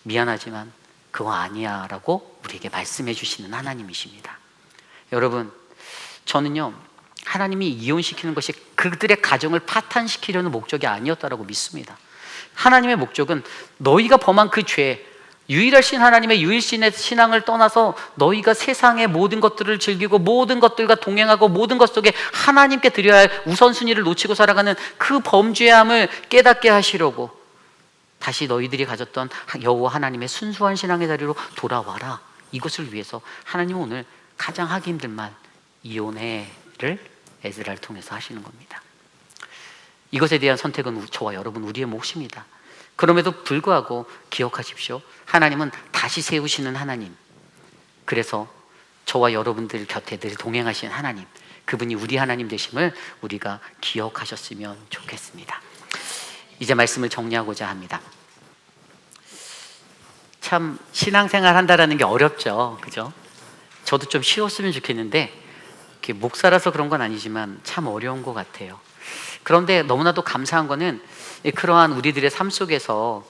미안하지만 그거 아니야 라고 우리에게 말씀해 주시는 하나님이십니다. 여러분, 저는요 하나님이 이혼시키는 것이 그들의 가정을 파탄시키려는 목적이 아니었다라고 믿습니다. 하나님의 목적은 너희가 범한 그 죄, 유일하신 하나님의 유일신의 신앙을 떠나서 너희가 세상의 모든 것들을 즐기고 모든 것들과 동행하고 모든 것 속에 하나님께 드려야 할 우선순위를 놓치고 살아가는 그 범죄함을 깨닫게 하시려고 다시 너희들이 가졌던 여호와 하나님의 순수한 신앙의 자리로 돌아와라. 이것을 위해서 하나님은 오늘 가장 하기 힘든 말 이혼해를 에스라를 통해서 하시는 겁니다. 이것에 대한 선택은 저와 여러분 우리의 몫입니다. 그럼에도 불구하고 기억하십시오. 하나님은 다시 세우시는 하나님. 그래서 저와 여러분들 곁에 늘 동행하시는 하나님, 그분이 우리 하나님 되심을 우리가 기억하셨으면 좋겠습니다. 이제 말씀을 정리하고자 합니다. 참 신앙생활 한다라는 게 어렵죠, 그죠? 저도 좀 쉬웠으면 좋겠는데 목사라서 그런 건 아니지만 참 어려운 것 같아요. 그런데 너무나도 감사한 거는 그러한 우리들의 삶 속에서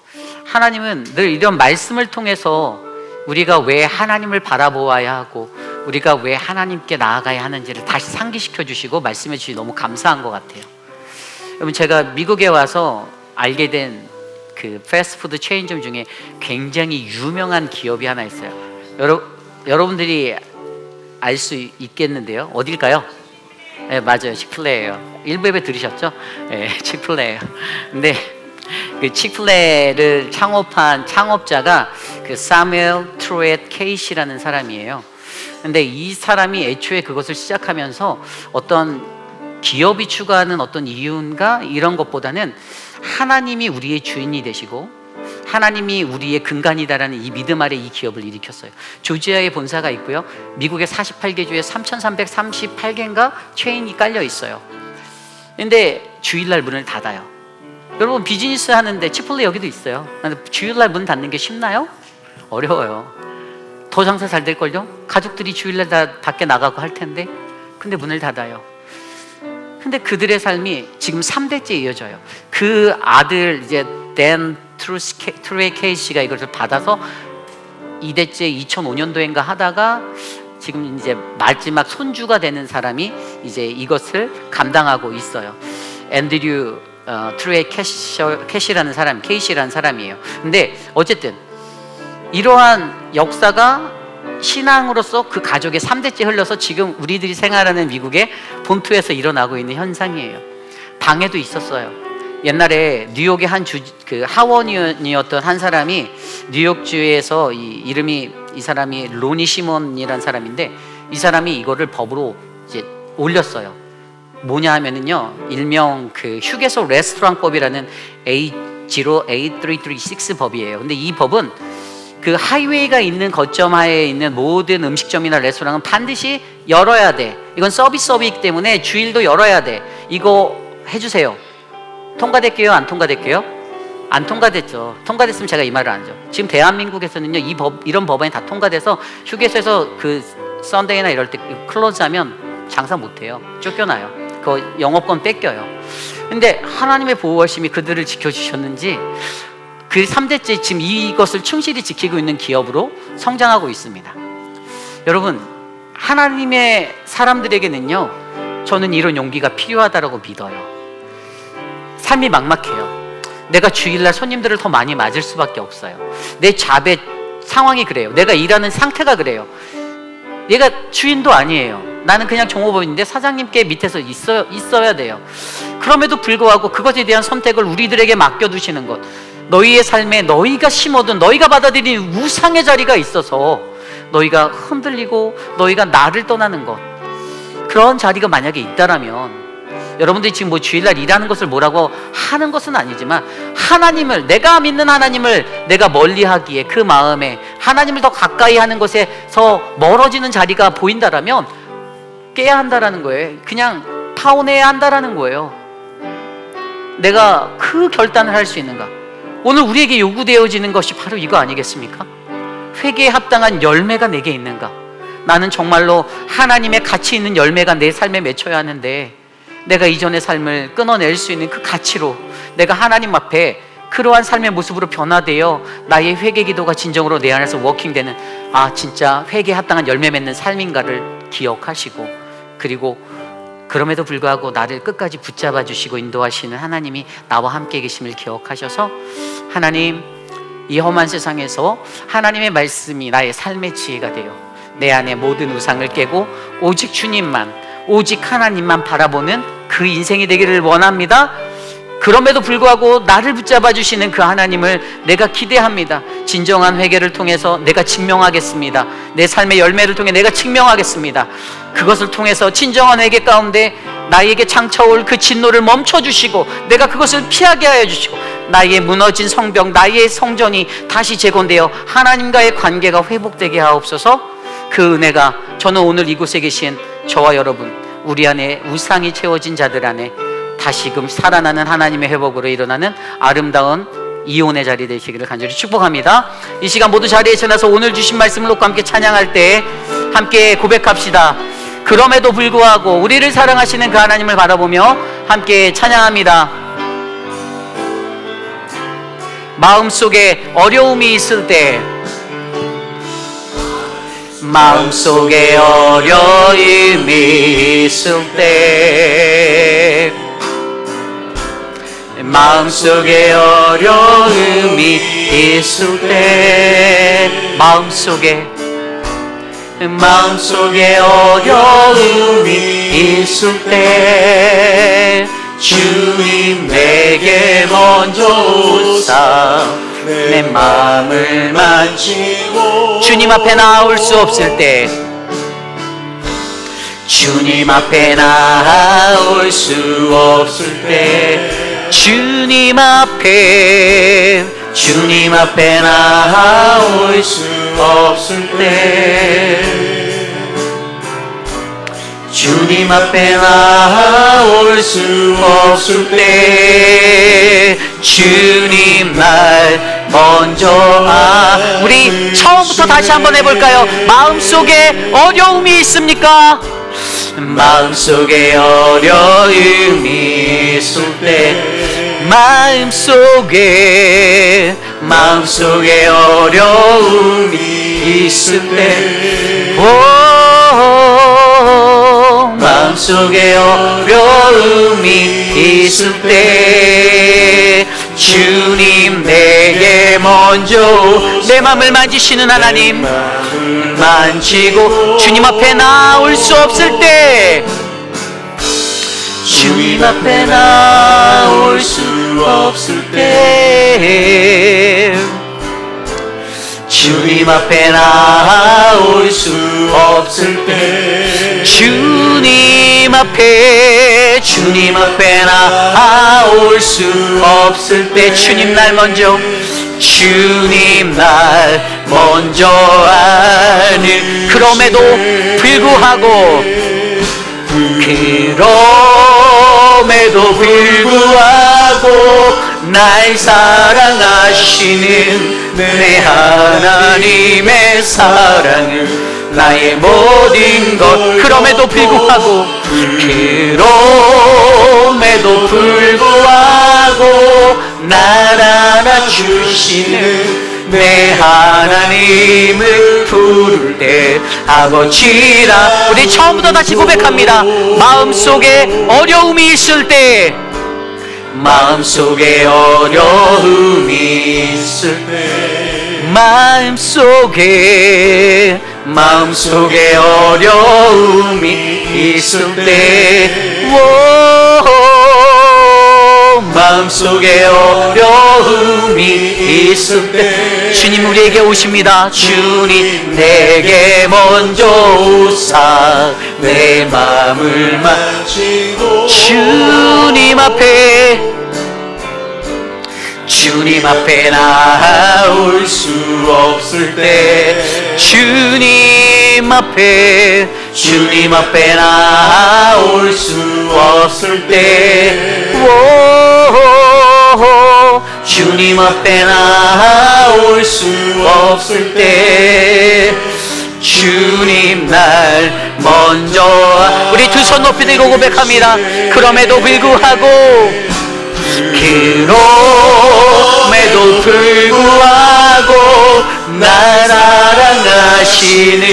하나님은 늘 이런 말씀을 통해서 우리가 왜 하나님을 바라보아야 하고 우리가 왜 하나님께 나아가야 하는지를 다시 상기시켜 주시고 말씀해 주시니 너무 감사한 것 같아요. 여러분, 제가 미국에 와서 알게 된 그 패스트푸드 체인점 중에 굉장히 유명한 기업이 하나 있어요. 여러분들이 알 수 있겠는데요. 어딜까요? 네, 맞아요. 치플레예요. 1부에 들으셨죠? 네, 치플레예요. 근데 그 치플레를 창업한 창업자가 그 사무엘 트루엣 케이시라는 사람이에요. 근데 이 사람이 애초에 그것을 시작하면서 어떤 기업이 추구하는 어떤 이윤과 이런 것보다는 하나님이 우리의 주인이 되시고 하나님이 우리의 근간이다라는 이 믿음 아래 이 기업을 일으켰어요. 조지아에 본사가 있고요. 미국의 48개 주에 3,338개인가 체인이 깔려 있어요. 근데 주일날 문을 닫아요. 여러분, 비즈니스 하는데 치폴레 여기도 있어요. 주일날 문 닫는 게 쉽나요? 어려워요. 더 장사 잘 될걸요? 가족들이 주일날 다 밖에 나가고 할 텐데. 근데 문을 닫아요. 근데 그들의 삶이 지금 3대째 이어져요. 그 아들 이제 댄 트루에 케이시가 이것을 받아서 2대째 2005년도인가 하다가 지금 이제 마지막 손주가 되는 사람이 이제 이것을 감당하고 있어요. 앤드류 트루에 케이시라는 사람이에요. 근데 어쨌든 이러한 역사가 신앙으로서 그 가족의 3대째 흘러서 지금 우리들이 생활하는 미국의 본토에서 일어나고 있는 현상이에요. 방에도 있었어요. 옛날에 뉴욕의 그 하원이었던 한 사람이 뉴욕주에서 이 사람이 로니 시몬이라는 사람인데 이 사람이 이거를 법으로 이제 올렸어요. 뭐냐 하면은요, 일명 그 휴게소 레스토랑법이라는 A08336 법이에요. 근데 이 법은 그 하이웨이가 있는 거점 하에 있는 모든 음식점이나 레스토랑은 반드시 열어야 돼. 이건 서비스업이기 때문에 주일도 열어야 돼. 이거 해주세요. 통과됐게요? 안 통과됐게요? 안 통과됐죠. 통과됐으면 제가 이 말을 안 하죠. 지금 대한민국에서는요, 이런 법안이 다 통과돼서 휴게소에서 그 썬데이나 이럴 때 클로즈하면 장사 못해요. 쫓겨나요. 그 영업권 뺏겨요. 근데 하나님의 보호하심이 그들을 지켜주셨는지 그 3대째 지금 이것을 충실히 지키고 있는 기업으로 성장하고 있습니다. 여러분, 하나님의 사람들에게는요, 저는 이런 용기가 필요하다고 믿어요. 삶이 막막해요. 내가 주일날 손님들을 더 많이 맞을 수밖에 없어요. 내 잡의 상황이 그래요. 내가 일하는 상태가 그래요. 얘가 주인도 아니에요. 나는 그냥 종업원인데 사장님께 밑에서 있어야 돼요. 그럼에도 불구하고 그것에 대한 선택을 우리들에게 맡겨두시는 것, 너희의 삶에 너희가 심어둔, 너희가 받아들인 우상의 자리가 있어서 너희가 흔들리고 너희가 나를 떠나는 것, 그런 자리가 만약에 있다라면, 여러분들이 지금 뭐 주일날 일하는 것을 뭐라고 하는 것은 아니지만 하나님을, 내가 믿는 하나님을 내가 멀리하기에 그 마음에 하나님을 더 가까이 하는 것에서 멀어지는 자리가 보인다라면 깨야 한다라는 거예요. 그냥 파혼해야 한다라는 거예요. 내가 그 결단을 할 수 있는가? 오늘 우리에게 요구되어지는 것이 바로 이거 아니겠습니까? 회개에 합당한 열매가 내게 있는가? 나는 정말로 하나님의 가치 있는 열매가 내 삶에 맺혀야 하는데 내가 이전의 삶을 끊어낼 수 있는 그 가치로 내가 하나님 앞에 그러한 삶의 모습으로 변화되어 나의 회개 기도가 진정으로 내 안에서 워킹되는, 진짜 회개에 합당한 열매 맺는 삶인가를 기억하시고, 그리고 그럼에도 불구하고 나를 끝까지 붙잡아 주시고 인도하시는 하나님이 나와 함께 계심을 기억하셔서, 하나님, 이 험한 세상에서 하나님의 말씀이 나의 삶의 지혜가 되어 내 안에 모든 우상을 깨고 오직 주님만, 오직 하나님만 바라보는 그 인생이 되기를 원합니다. 그럼에도 불구하고 나를 붙잡아 주시는 그 하나님을 내가 기대합니다. 진정한 회개를 통해서 내가 증명하겠습니다. 내 삶의 열매를 통해 내가 증명하겠습니다. 그것을 통해서 진정한 회개 가운데 나에게 장차올 그 진노를 멈춰주시고 내가 그것을 피하게 하여 주시고 나의 무너진 성벽, 나의 성전이 다시 재건되어 하나님과의 관계가 회복되게 하옵소서. 그 은혜가 저는 오늘 이곳에 계신 저와 여러분, 우리 안에 우상이 채워진 자들 안에 다시금 살아나는 하나님의 회복으로 일어나는 아름다운 이혼의 자리 되시기를 간절히 축복합니다. 이 시간 모두 자리에 일어나서 오늘 주신 말씀을 놓고 함께 찬양할 때 함께 고백합시다. 그럼에도 불구하고 우리를 사랑하시는 그 하나님을 바라보며 함께 찬양합니다. 마음속에 어려움이 있을 때, 마음속에 어려움이 있을 때, 마음속에 어려움이 있을 때, 마음속에 어려움이 있을 때 주님 내게 먼저 오사 내 마음을 만지고, 주님 앞에 나올 수 없을 때, 주님 앞에 나올 수 없을 때, 주님 앞에 나올 수 없을 때, 주님 앞에 나올 수 없을 때 주님 날 먼저 우리 처음부터 다시 한번 해볼까요? 마음속에 어려움이 있습니까? 마음속에 어려움이 있을 때, 마음속에 어려움이 있을 때, 마음속에 어려움이 있을 때 주님 내게 먼저 내 마음을 만지시는 하나님, 만지고 주님 앞에 나올 수 없을 때, 주님 앞에 나올 수 없을 때, 주님 앞에 나올 수 없을 때, 주님 앞에 나올 수 없을 때, 주님 날 먼저 아는, 그럼에도 불구하고 날 사랑하시는 내 하나님의 사랑은 나의 모든 것, 그럼에도 불구하고 날 안아주시는 내 하나님을 부를 때 아버지라. 우리 처음부터 다시 고백합니다. 마음속에 어려움이 있을 때, 마음속에 어려움이 있을 때, 마음속에 어려움이 있을 때, 마음속에 어려움이 있을 때 주님 우리에게 오십니다. 주님 내게 먼저 오사 내 마음을 만지고, 주님 앞에 나올 수 없을 때, 주님 앞에 나올 수 없을 때, 주님 앞에 나올 수 없을 때 주님 날 먼저. 우리 두 손 높이 들고 고백합니다. 그럼에도 불구하고 날 사랑하시는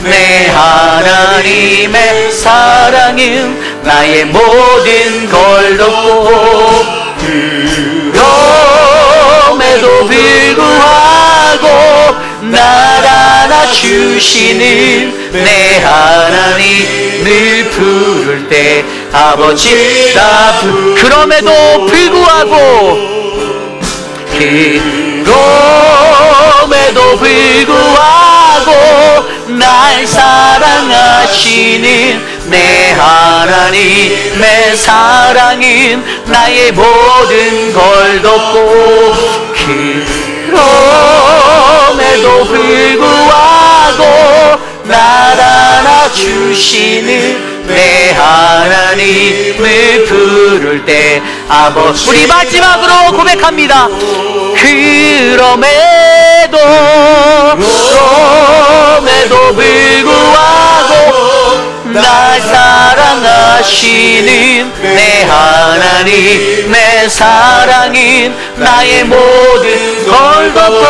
내 하나님의 사랑은 나의 모든 걸 덮고, 그럼에도 불구하고 주시는 내 하나님을 부를 때 아버지라 그럼에도 불구하고 날 사랑하시는 내 하나님의 사랑은 나의 모든 걸 덮고 그럼에도 불구하고 날 안아주시는 내 하나님을 부를 때 아버지. 우리 마지막으로 고백합니다. 그럼에도 불구하고 날 사랑하시는 내 하나님의 사랑은 나의 모든 걸 덮고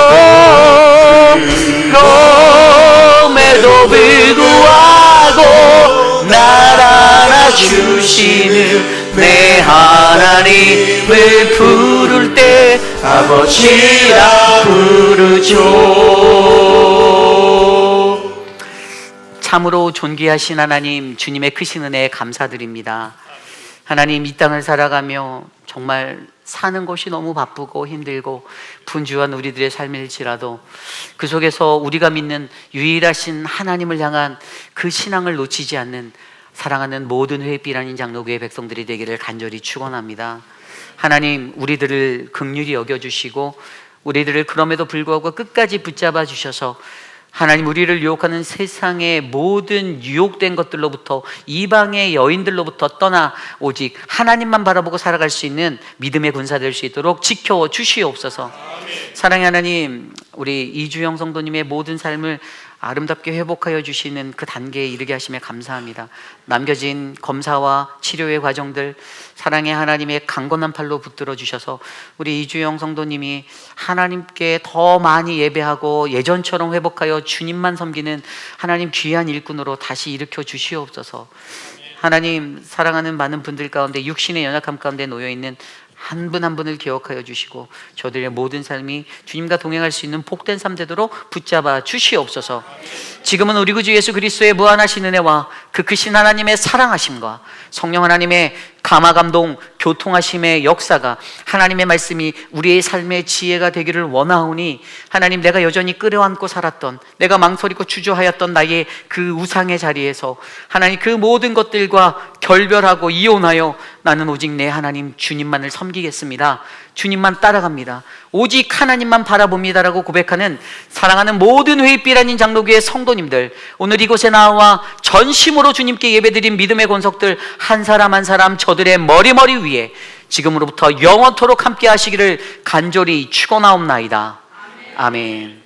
그럼에도 불구하고 날 안아주시는 내 하나님을 부를 때 아버지라 부르죠. 참으로 존귀하신 하나님, 주님의 크신 은혜에 감사드립니다. 하나님, 이 땅을 살아가며 정말 사는 것이 너무 바쁘고 힘들고 분주한 우리들의 삶일지라도 그 속에서 우리가 믿는 유일하신 하나님을 향한 그 신앙을 놓치지 않는 사랑하는 모든 회빛라는 장로교회 백성들이 되기를 간절히 축원합니다. 하나님, 우리들을 긍휼히 여겨주시고 우리들을 그럼에도 불구하고 끝까지 붙잡아 주셔서 하나님, 우리를 유혹하는 세상의 모든 유혹된 것들로부터, 이방의 여인들로부터 떠나 오직 하나님만 바라보고 살아갈 수 있는 믿음의 군사 될 수 있도록 지켜 주시옵소서. 사랑의 하나님, 우리 이주영 성도님의 모든 삶을 아름답게 회복하여 주시는 그 단계에 이르게 하심에 감사합니다. 남겨진 검사와 치료의 과정들 사랑의 하나님의 강건한 팔로 붙들어 주셔서 우리 이주영 성도님이 하나님께 더 많이 예배하고 예전처럼 회복하여 주님만 섬기는 하나님 귀한 일꾼으로 다시 일으켜 주시옵소서. 하나님, 사랑하는 많은 분들 가운데 육신의 연약함 가운데 놓여있는 한 분 한 분을 기억하여 주시고 저들의 모든 삶이 주님과 동행할 수 있는 복된 삶 되도록 붙잡아 주시옵소서. 지금은 우리 구주 예수 그리스도의 무한하신 은혜와 그 크신 하나님의 사랑하심과 성령 하나님의 감화감동 교통하심의 역사가 하나님의 말씀이 우리의 삶의 지혜가 되기를 원하오니 하나님, 내가 여전히 끌어안고 살았던, 내가 망설이고 주저하였던 나의 그 우상의 자리에서 하나님 그 모든 것들과 결별하고 이혼하여 나는 오직 내 하나님 주님만을 섬기겠습니다. 주님만 따라갑니다. 오직 하나님만 바라봅니다라고 고백하는 사랑하는 모든 회빛빛 아닌 장로교회 성도님들, 오늘 이곳에 나와 전심으로 주님께 예배드린 믿음의 권속들 한 사람 한 사람 저들의 머리 위에 지금으로부터 영원토록 함께 하시기를 간절히 축원하옵나이다. 아멘.